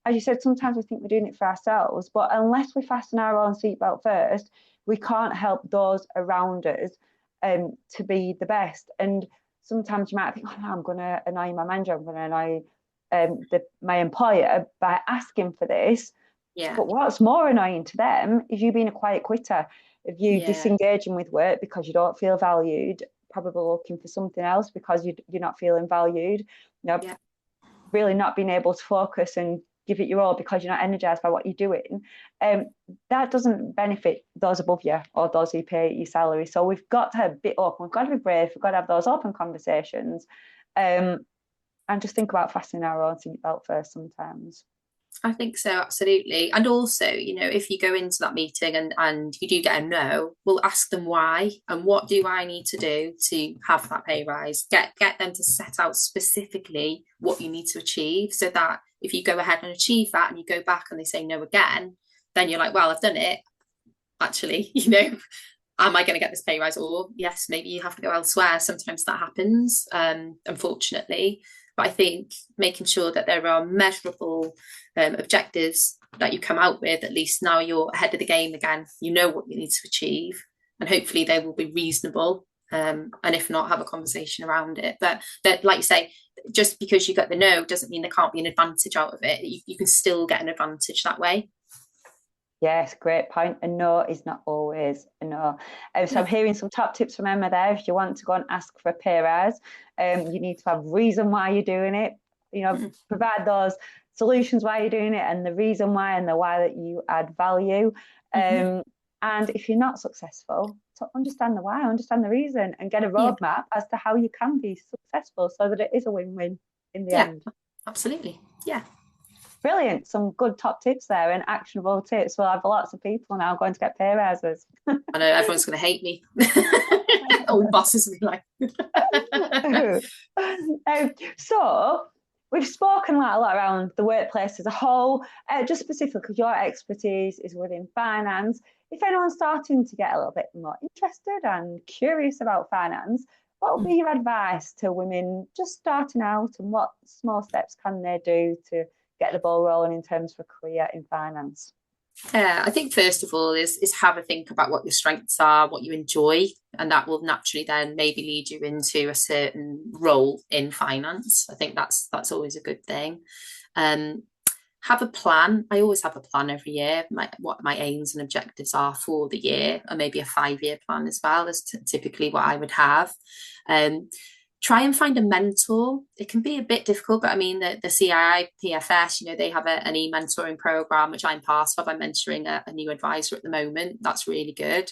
S1: as you said, sometimes we think we're doing it for ourselves, but unless we fasten our own seatbelt first, we can't help those around us to be the best. And sometimes you might think, oh, no, I'm going to annoy my manager, I'm going to annoy my employer by asking for this.
S2: Yeah.
S1: But what's more annoying to them is you being a quiet quitter, of you disengaging with work because you don't feel valued, probably looking for something else because you're not feeling valued, really not being able to focus and give it your all because you're not energized by what you're doing. That doesn't benefit those above you or those who pay your salary. So we've got to be open, we've got to be brave, we've got to have those open conversations, and just think about fastening our own seatbelt first sometimes.
S2: I think so, absolutely. And also, if you go into that meeting and you do get a no, we'll ask them why and what do I need to do to have that pay rise. Get them to set out specifically what you need to achieve, so that if you go ahead and achieve that and you go back and they say no again, then you're like, well, I've done it. actually, am I going to get this pay rise? Or yes, maybe you have to go elsewhere. Sometimes that happens, unfortunately. But I think making sure that there are measurable objectives that you come out with, at least now you're ahead of the game again. You know what you need to achieve, and hopefully they will be reasonable. And if not, have a conversation around it. But that, like you say, just because you get the no doesn't mean there can't be an advantage out of it. You can still get an advantage that way.
S1: Yes, great point. A no is not always a no. So I'm hearing some top tips from Emma there. If you want to go and ask for a pay rise, you need to have reason why you're doing it. Provide those solutions why you're doing it and the reason why and the why that you add value. And if you're not successful, to understand the why, understand the reason, and get a roadmap as to how you can be successful so that it is a win-win in the end.
S2: Absolutely. Yeah.
S1: Brilliant. Some good top tips there and actionable tips. We'll have lots of people now going to get pay rises.
S2: I know everyone's going to hate me. All bosses will be like.
S1: So we've spoken a lot around the workplace as a whole, just specifically because your expertise is within finance. If anyone's starting to get a little bit more interested and curious about finance, what would be your advice to women just starting out, and what small steps can they do to get the ball rolling in terms of a career in finance?
S2: I think first of all is have a think about what your strengths are, what you enjoy, and that will naturally then maybe lead you into a certain role in finance. I think that's always a good thing. Have a plan. I always have a plan every year, what my aims and objectives are for the year, and maybe a 5-year plan as well is typically what I would have. Try and find a mentor. It can be a bit difficult, but I mean, the CII PFS, they have an e-mentoring program, which I'm part of. I'm mentoring a new advisor at the moment. That's really good.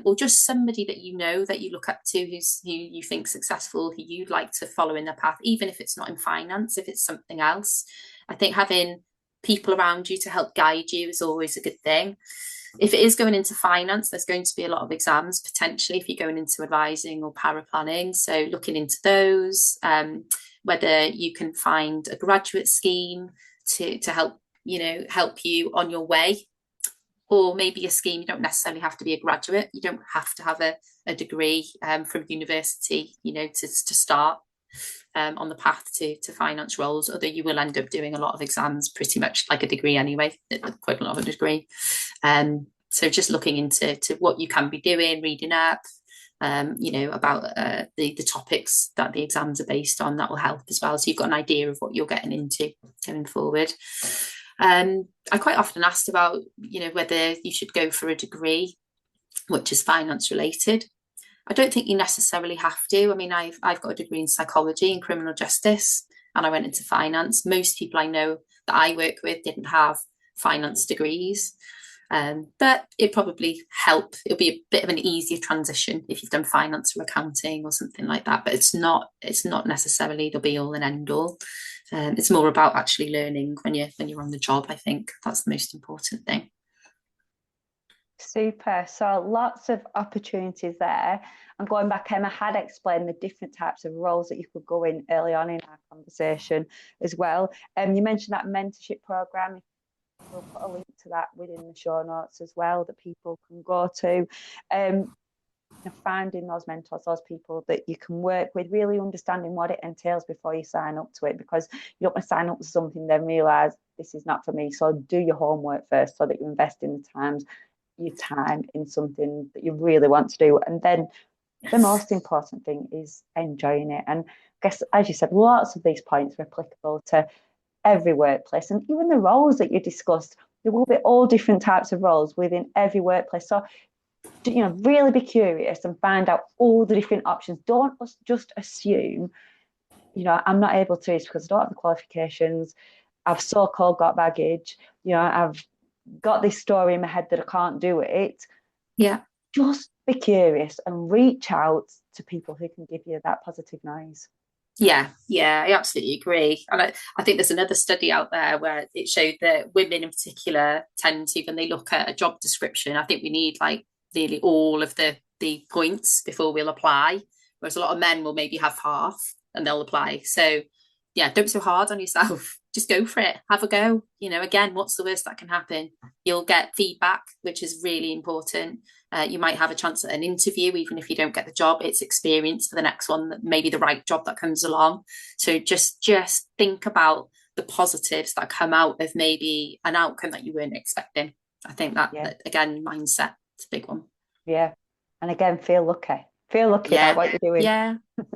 S2: Or just somebody that that you look up to, who you think successful, who you'd like to follow in their path, even if it's not in finance, if it's something else. I think having people around you to help guide you is always a good thing. If it is going into finance, there's going to be a lot of exams potentially if you're going into advising or paraplanning. So looking into those, whether you can find a graduate scheme to help you on your way, or maybe a scheme you don't necessarily have to be a graduate. You don't have to have a degree from university, to start on the path to finance roles, although you will end up doing a lot of exams, pretty much like a degree anyway, the equivalent of a degree. So just looking into what you can be doing, reading up, about the topics that the exams are based on, that will help as well. So you've got an idea of what you're getting into going forward. I quite often asked about, whether you should go for a degree which is finance related. I don't think you necessarily have to. I mean, I've got a degree in psychology and criminal justice, and I went into finance. Most people I know that I work with didn't have finance degrees, but it probably help. It'll be a bit of an easier transition if you've done finance or accounting or something like that. But it's not necessarily the be all and end all. It's more about actually learning when you're on the job. I think that's the most important thing.
S1: Super. So lots of opportunities there. And going back, Emma had explained the different types of roles that you could go in early on in our conversation as well. You mentioned that mentorship program. We'll put a link to that within the show notes as well that people can go to. Finding those mentors, those people that you can work with, really understanding what it entails before you sign up to it, because you don't want to sign up to something then realise this is not for me. So do your homework first so that you invest in your time in something that you really want to do. And then the most important thing is enjoying it. And I guess, as you said, lots of these points are applicable to every workplace, and even the roles that you discussed, there will be all different types of roles within every workplace. So really be curious and find out all the different options. Don't just assume, I'm not able to do this because I don't have the qualifications, I've so-called got baggage, I've got this story in my head that I can't do it.
S2: Yeah.
S1: Just be curious and reach out to people who can give you that positive noise.
S2: Yeah, I absolutely agree. And I think there's another study out there where it showed that women in particular tend to, when they look at a job description, I think we need like nearly all of the points before we'll apply, whereas a lot of men will maybe have half and they'll apply. So yeah, don't be so hard on yourself. Just go for it. Have a go. You know, again, what's the worst that can happen? You'll get feedback, which is really important. You might have a chance at an interview, even if you don't get the job. It's experience for the next one, maybe the right job that comes along. So just think about the positives that come out of maybe an outcome that you weren't expecting. I think that again, mindset is a big one.
S1: Yeah. And again, feel lucky. Feel lucky about what you're doing.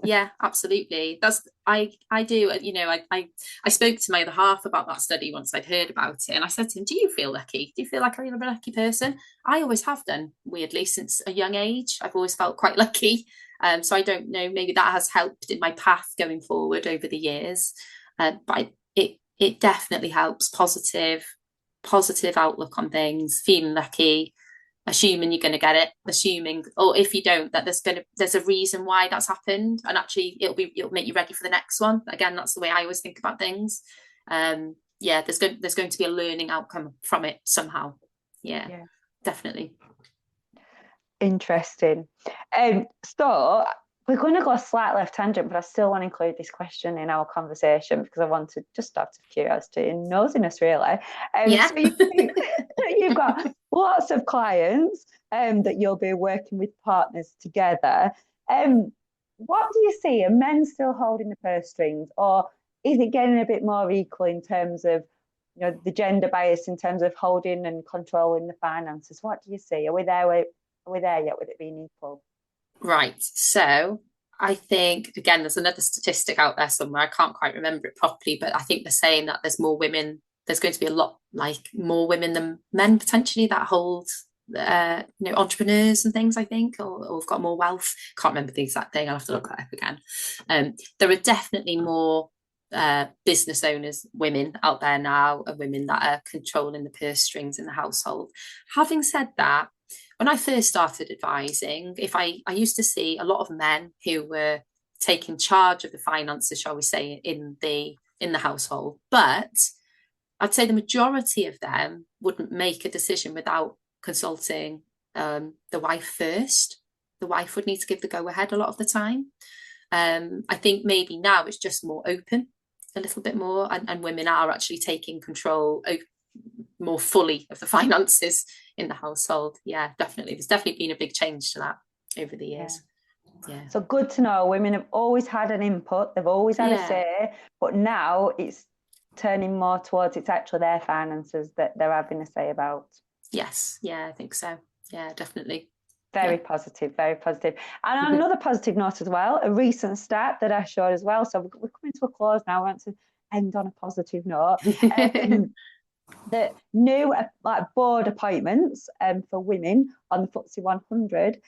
S2: Yeah, absolutely. I do, you know, I spoke to my other half about that study once I'd heard about it, and I said to him, do you feel lucky? Do you feel like a really lucky person? I always have done, weirdly, since a young age. I've always felt quite lucky. So I don't know, maybe that has helped in my path going forward over the years. But it definitely helps. Positive outlook on things, feeling lucky, assuming you're going to get it, assuming, or if you don't, that there's a reason why that's happened, and actually it'll make you ready for the next one. Again, that's the way I always think about things. There's going to be a learning outcome from it somehow. Yeah. Definitely.
S1: Interesting. So we're going to go slightly off tangent, but I still want to include this question in our conversation because I want to, just out of curiosity and nosiness, really. So you've got lots of clients that you'll be working with partners together. What do you see? Are men still holding the purse strings, or is it getting a bit more equal in terms of, you know, the gender bias in terms of holding and controlling the finances? What do you see? Are we there yet with it being equal?
S2: Right. So I think, again, there's another statistic out there somewhere. I can't quite remember it properly, but I think they're saying that there's more women. There's going to be a lot, like, more women than men potentially that hold, entrepreneurs and things, I think, or have got more wealth. Can't remember the exact thing. I'll have to look that up again. There are definitely more business owners, women out there now, and women that are controlling the purse strings in the household. Having said that, when I first started advising, I used to see a lot of men who were taking charge of the finances, shall we say, in the household. But I'd say the majority of them wouldn't make a decision without consulting the wife first. The wife would need to give the go ahead a lot of the time. I think maybe now it's just more open, a little bit more, and women are actually taking control more fully of the finances in the household. Yeah, definitely. There's definitely been a big change to that over the years. Yeah.
S1: So good to know. Women have always had an input. They've always had a say, but now it's turning more towards it's actually their finances that they're having a say about.
S2: Yes. Yeah, I think so. Yeah, definitely.
S1: Very positive, very positive. And another positive note as well, a recent stat that I showed as well. So we're coming to a close now. I want to end on a positive note. The new board appointments for women on the FTSE 100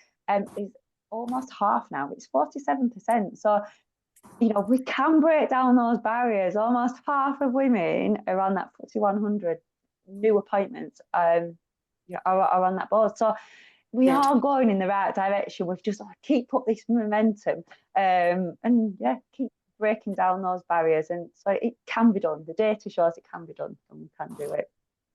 S1: is almost half now. It's 47%. So, you know, we can break down those barriers. Almost half of women are on that FTSE 100 new appointments are on that board. So we are going in the right direction. We've just keep up this momentum and keep breaking down those barriers. And so it can be done. The data shows it can be done, and we can do it.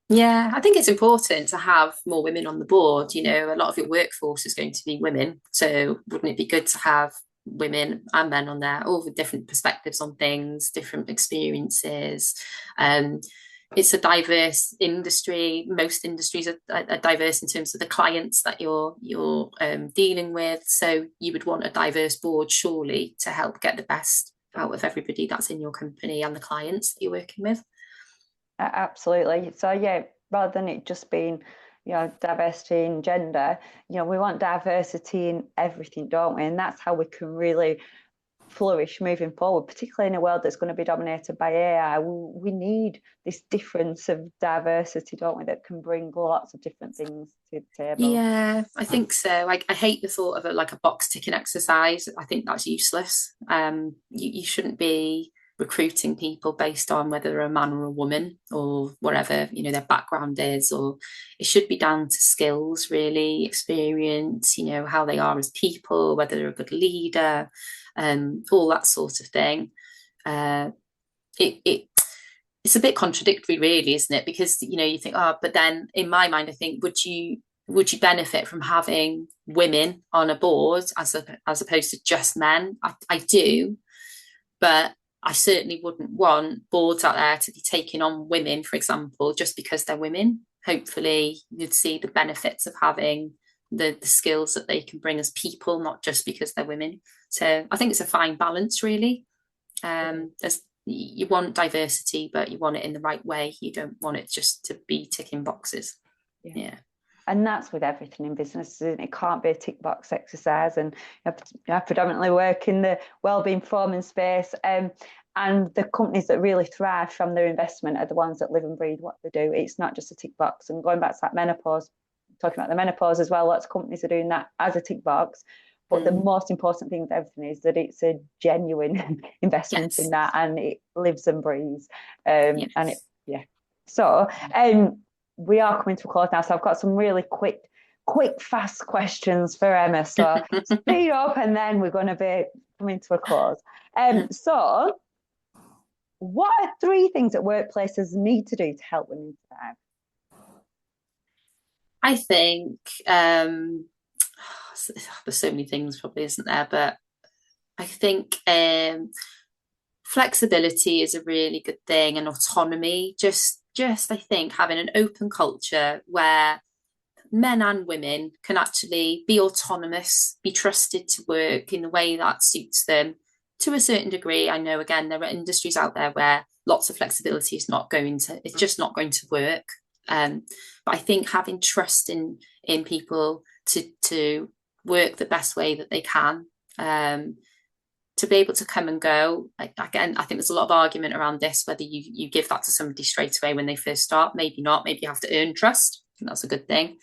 S2: Yeah, I think it's important to have more women on the board. You know, a lot of your workforce is going to be women. So wouldn't it be good to have women and men on there, all with different perspectives on things, different experiences? It's a diverse industry. Most industries are diverse in terms of the clients that you're dealing with. So you would want a diverse board, surely, to help get the best out of everybody that's in your company and the clients that you're working with.
S1: Absolutely. So rather than it just being, you know, diversity in gender, you know, we want diversity in everything, don't we? And that's how we can really flourish moving forward, particularly in a world that's going to be dominated by AI. We need this difference of diversity, don't we, that can bring lots of different things to the table.
S2: Yeah, I think so. I hate the thought of a box ticking exercise. I think that's useless. You shouldn't be recruiting people based on whether they're a man or a woman or whatever, you know, their background is, or it should be down to skills, really, experience, you know, how they are as people, whether they're a good leader, all that sort of thing. It's a bit contradictory, really, isn't it? Because, you know, you think, but then in my mind, I think, would you benefit from having women on a board as opposed to just men? I do, but I certainly wouldn't want boards out there to be taking on women, for example, just because they're women. Hopefully you'd see the benefits of having the skills that they can bring as people, not just because they're women. So I think it's a fine balance, really. You want diversity, but you want it in the right way. You don't want it just to be ticking boxes. Yeah.
S1: And that's with everything in business, isn't it? It can't be a tick box exercise. And I predominantly work in the wellbeing forming space. And the companies that really thrive from their investment are the ones that live and breathe what they do. It's not just a tick box. And going back to that menopause, talking about the menopause as well, lots of companies are doing that as a tick box. But the most important thing with everything is that it's a genuine investment in that, and it lives and breathes. And so we are coming to a close now. So I've got some really quick, fast questions for Emma. So speed up, and then we're going to be coming to a close. So what are 3 things that workplaces need to do to help women thrive?
S2: I think there's so many things, probably, isn't there? But I think flexibility is a really good thing, and autonomy. Just I think having an open culture where men and women can actually be autonomous, be trusted to work in the way that suits them to a certain degree. I know, again, there are industries out there where lots of flexibility is it's just not going to work. But I think having trust in people to work the best way that they can, to be able to come and go. Again, I think there's a lot of argument around this, whether you give that to somebody straight away when they first start. Maybe not. Maybe you have to earn trust. I think that's a good thing.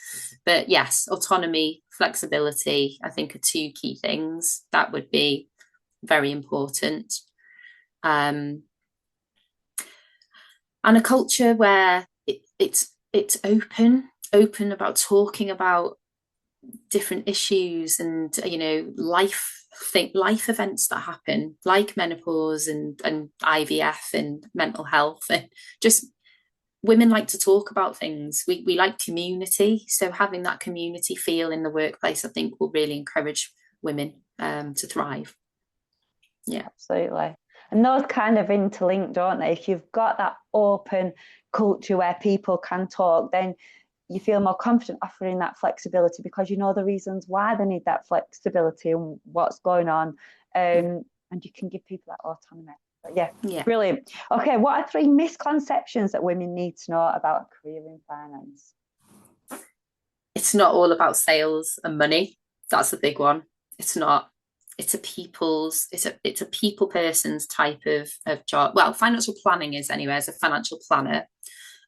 S2: But yes, autonomy, flexibility, I think are 2 key things that would be very important. And a culture where it's open about talking about different issues and life events that happen, like menopause and IVF and mental health, and just women like to talk about things. We like community, so having that community feel in the workplace, I think, will really encourage women to thrive. Yeah,
S1: absolutely. And those kind of interlink, don't they? If you've got that open culture where people can talk, then you feel more confident offering that flexibility because you know the reasons why they need that flexibility and what's going on, and you can give people that autonomy. But yeah, brilliant. Okay, what are 3 misconceptions that women need to know about a career in finance?
S2: It's not all about sales and money. That's a big one. It's not. It's a people person's type of job. Well, financial planning is anyway, as a financial planner.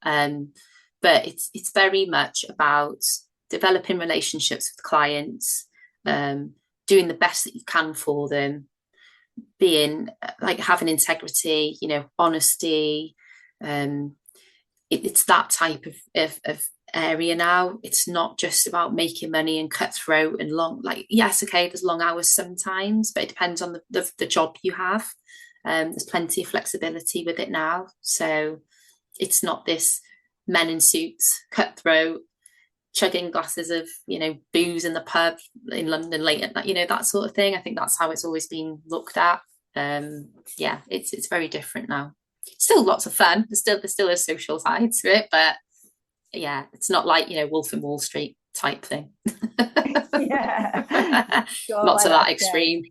S2: But it's very much about developing relationships with clients, doing the best that you can for them, being having integrity, honesty. It's that type of area now. It's not just about making money and cutthroat and long. Yes, okay, there's long hours sometimes, but it depends on the job you have. There's plenty of flexibility with it now, so it's not this men in suits, cutthroat, chugging glasses of booze in the pub in London late at night, that sort of thing. I think that's how it's always been looked at. It's very different now. Still lots of fun. There's still a social side to it, but yeah, it's not like Wolf in Wall Street type thing.
S1: Yeah,
S2: not to that extreme.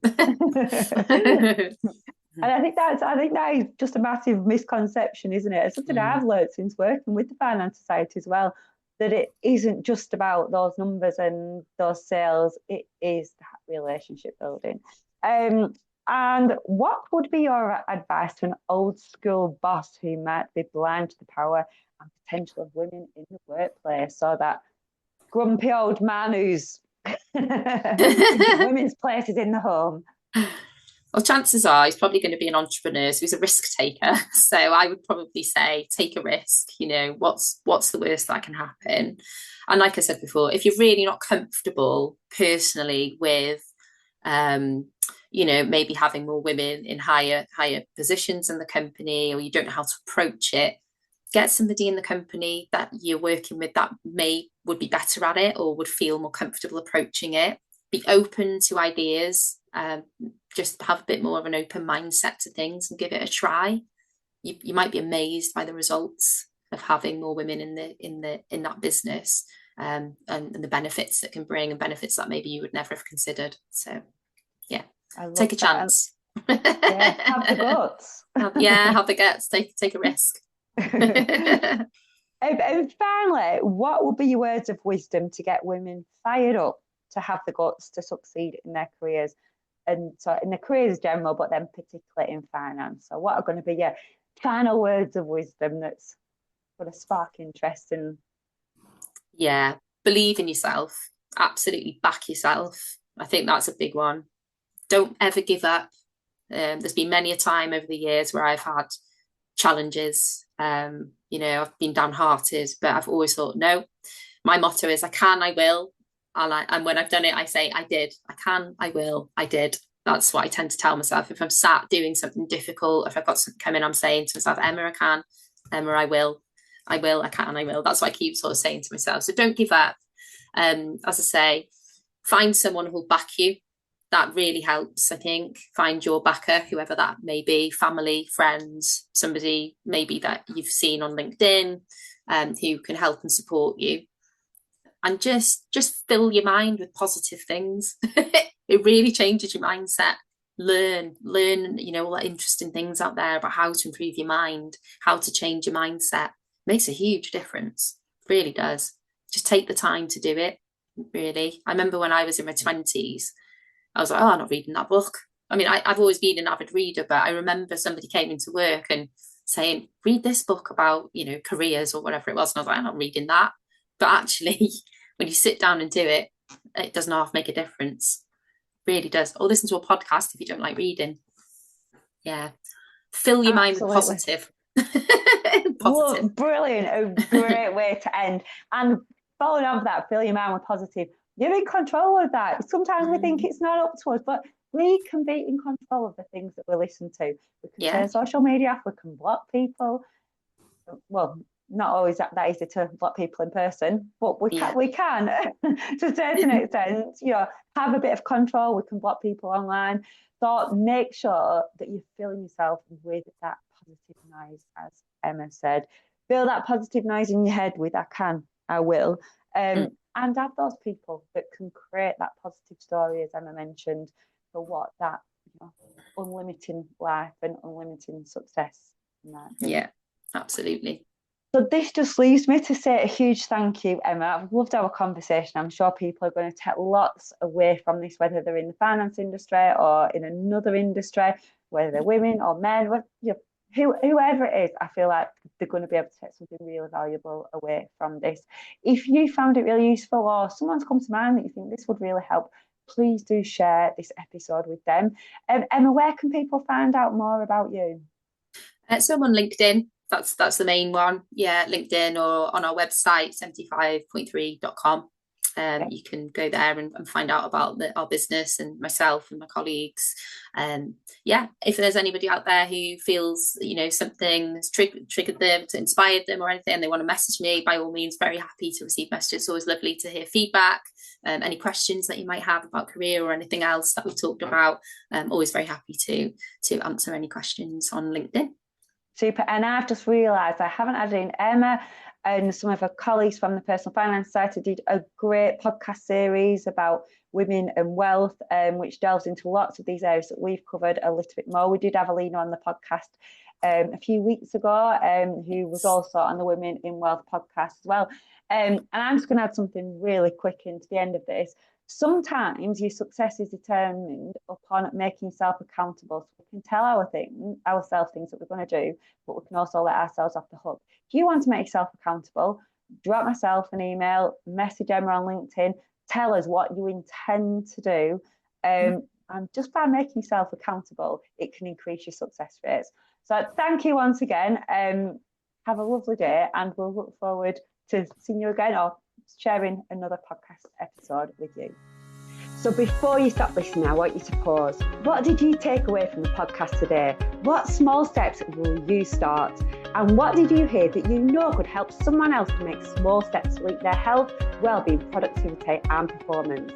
S1: And I think that is just a massive misconception, isn't it? It's something I've learned since working with the Finance Society as well, that it isn't just about those numbers and those sales. It is that relationship building. And what would be your advice to an old school boss who might be blind to the power and potential of women in the workplace, or that grumpy old man who's women's places in the home?
S2: Well, chances are he's probably going to be an entrepreneur, so he's a risk taker. So I would probably say take a risk. What's the worst that can happen? And like I said before, if you're really not comfortable personally with maybe having more women in higher positions in the company, or you don't know how to approach it, get somebody in the company that you're working with that would be better at it or would feel more comfortable approaching it. Be open to ideas. just have a bit more of an open mindset to things and give it a try. You might be amazed by the results of having more women in that business, and the benefits that can bring, and benefits that maybe you would never have considered. So yeah, take a chance.
S1: Yeah, have the guts.
S2: Have the guts. Take a risk.
S1: And finally, what would be your words of wisdom to get women fired up to have the guts to succeed in their careers, and so in their careers general, but then particularly in finance? So what are going to be your final words of wisdom that's going to spark interest? And
S2: yeah, believe in yourself. Absolutely back yourself. I think that's a big one. Don't ever give up. There's been many a time over the years where I've had challenges. I've been downhearted, but I've always thought, no, my motto is I can, I will. And when I've done it, I say, I did. I can, I will, I did. That's what I tend to tell myself. If I'm sat doing something difficult, if I've got something coming, I'm saying to myself, Emma, I can. Emma, I will. I can, I will. That's what I keep sort of saying to myself. So don't give up. As I say, find someone who'll back you. That really helps, I think. Find your backer, whoever that may be, family, friends, somebody maybe that you've seen on LinkedIn, who can help and support you. And just fill your mind with positive things. It really changes your mindset. Learn, all the interesting things out there about how to improve your mind, how to change your mindset. Makes a huge difference. It really does. Just take the time to do it, really. I remember when I was in my 20s, I was like, I'm not reading that book. I mean, I've always been an avid reader, but I remember somebody came into work and saying, read this book about, careers or whatever it was. And I was like, I'm not reading that. But actually, when you sit down and do it, it doesn't half make a difference. It really does. Or listen to a podcast if you don't like reading. Yeah. Fill your mind with positive.
S1: Well, brilliant. A great way to end. And following on that, fill your mind with positive. You're in control of that. Sometimes we think it's not up to us, but we can be in control of the things that we listen to. We can turn social media off, we can block people. Well, not always that easy to block people in person, but we can to a certain extent, have a bit of control. We can block people online. So make sure that you're filling yourself with that positive noise, as Emma said. Fill that positive noise in your head with I can, I will. And have those people that can create that positive story, as Emma mentioned, for what that unlimiting life and unlimiting success.
S2: Yeah, absolutely.
S1: So this just leaves me to say a huge thank you, Emma. I've loved our conversation. I'm sure people are going to take lots away from this, whether they're in the finance industry or in another industry, whether they're women or men, whoever it is. I feel like they're going to be able to take something really valuable away from this. If you found it really useful, or someone's come to mind that you think this would really help, please do share this episode with them. Emma, where can people find out more about you?
S2: So I'm on LinkedIn. That's the main one. Yeah, LinkedIn, or on our website, 75point3.com. You can go there and find out about our business and myself and my colleagues. If there's anybody out there who feels something has triggered them, to inspired them or anything, and they want to message me, by all means, very happy to receive messages. It's always lovely to hear feedback. Any questions that you might have about career or anything else that we've talked about, always very happy to answer any questions on LinkedIn.
S1: Super. And I've just realised I haven't added in Emma and some of her colleagues from the Personal Finance Society did a great podcast series about women and wealth, which delves into lots of these areas that we've covered a little bit more. We did have Alina on the podcast a few weeks ago, who was also on the Women in Wealth podcast as well. And I'm just going to add something really quick into the end of this. Sometimes your success is determined upon making yourself accountable. So we can tell ourselves things that we're going to do, but we can also let ourselves off the hook. If you want to make yourself accountable, drop myself an email, message Emma on LinkedIn, tell us what you intend to do. And just by making yourself accountable, it can increase your success rates. So thank you once again. Have a lovely day, and we'll look forward to seeing you again, or sharing another podcast episode with you. So before you stop listening, I want you to pause. What did you take away from the podcast today? What small steps will you start? And what did you hear that you know could help someone else to make small steps to link their health, well-being, productivity and performance?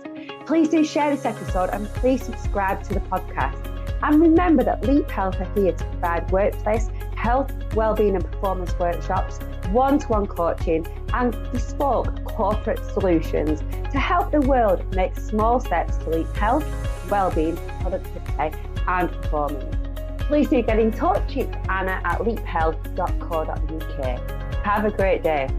S1: Please do share this episode and please subscribe to the podcast. And remember that Leap Health are here to provide workplace health, wellbeing and performance workshops, one-to-one coaching and bespoke corporate solutions to help the world make small steps to leap health, wellbeing, productivity and performance. Please do get in touch. It's Anna at leaphealth.co.uk. Have a great day.